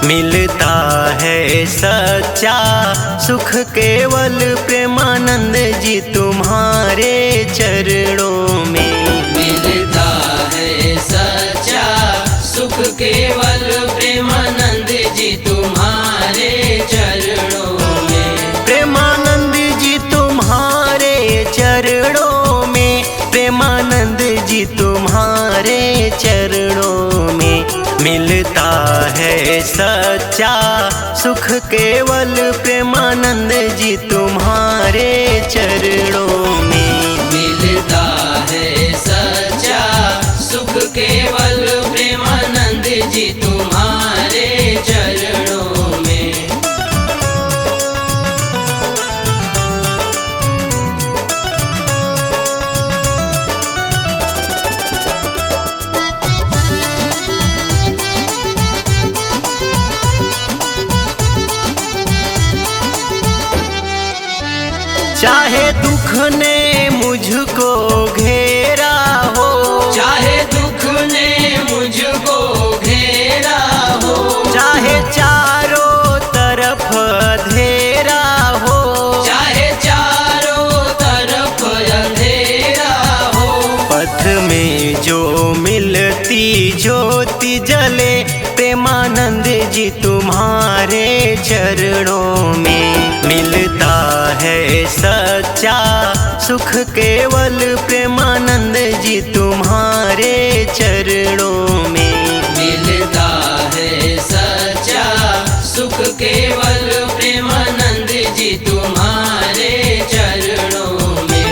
मिलता है सच्चा सुख केवल प्रेमानंद जी तुम्हारे चरणों में। मिलता है सच्चा सुख केवल प्रेमानंद जी तुम्हारे चरणों में। प्रेमानंद जी तुम्हारे चरणों में, प्रेमानंद जी तुम्हारे चरणों में। मिलता है सच्चा सुख केवल प्रेमानंद जी तुम्हारे चरणों में। मिलता है सच्चा सुख केवल प्रेमानंद जी तुम्हारे चरणों में। चाहे दुख ने मुझको घेरा हो, चाहे दुख ने मुझको घेरा हो, चाहे चारों तरफ अंधेरा हो, चाहे चारों तरफ अंधेरा हो। पथ में जो मिलती ज्योति जले प्रेमानंद जी तुम्हारे चरणों में। मिलता है सच्चा सुख केवल प्रेमानंद जी तुम्हारे चरणों में। मिलता है सच्चा सुख केवल प्रेमानंद जी तुम्हारे चरणों में।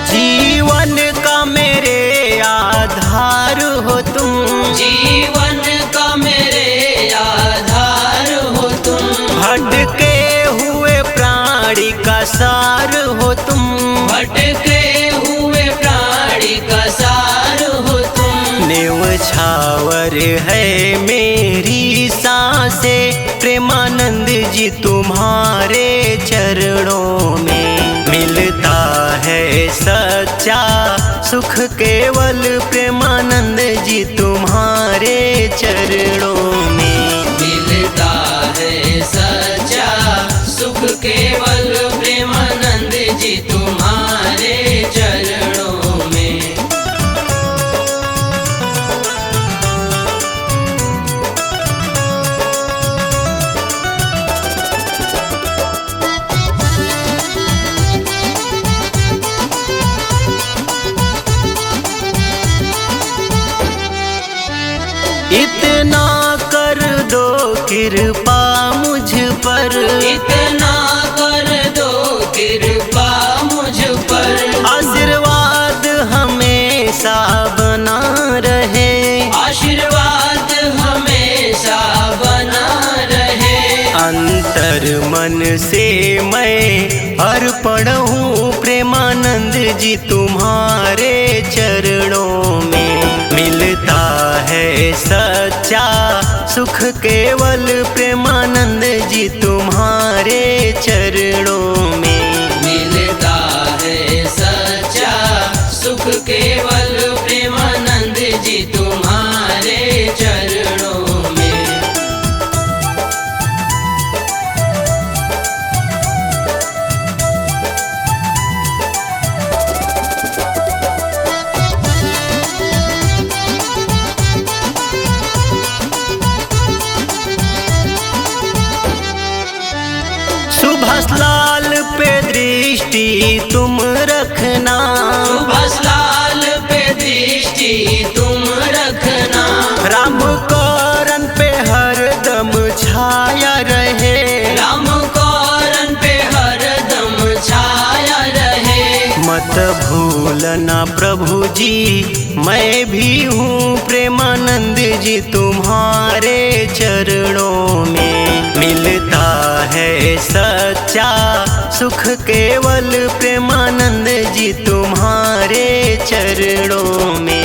जीवन का मेरे आधार हो तुम, जीवन का मेरे आधार हो तुम। भटके हुए प्राणी का सार हो तुम, भटके हुए प्राणी का सार हो तुम। न्यौछावर है मेरी सांसें प्रेमानंद जी तुम्हारे चरणों में। मिलता है सच्चा सुख केवल प्रेमानंद जी तुम्हारे चरणों में। मिलता है सच्चा सुख केवल प्रेमानंद जी तुम्हारे चरणों में। इतना कर दो कृपा मुझ पर, इतना कर दो कृपा मुझ पर। आशीर्वाद हमेशा बना रहे, आशीर्वाद हमेशा बना रहे। अंतर मन से मैं अर्पण हूँ प्रेमानंद जी तुम्हारे चरणों में। मिलता है सच्चा सुख केवल प्रेमानंद जी तुम्हारे चरणों में। मिलता है सच्चा सुख केवल प्रेमानंद जी तुम्हारे चरणों में। सुभाष लाल पे दृष्टि तुम रखना, सुभाष लाल पे दृष्टि तुम रखना। राम कौरन पे हरदम छाया रहे, राम कौरन पे हरदम छाया रहे। मत भूलना प्रभु जी मैं भी हूँ प्रेमानंद जी तुम्हारे चरणों में। मिलता है सच्चा सुख केवल प्रेमानंद जी तुम्हारे चरणों में।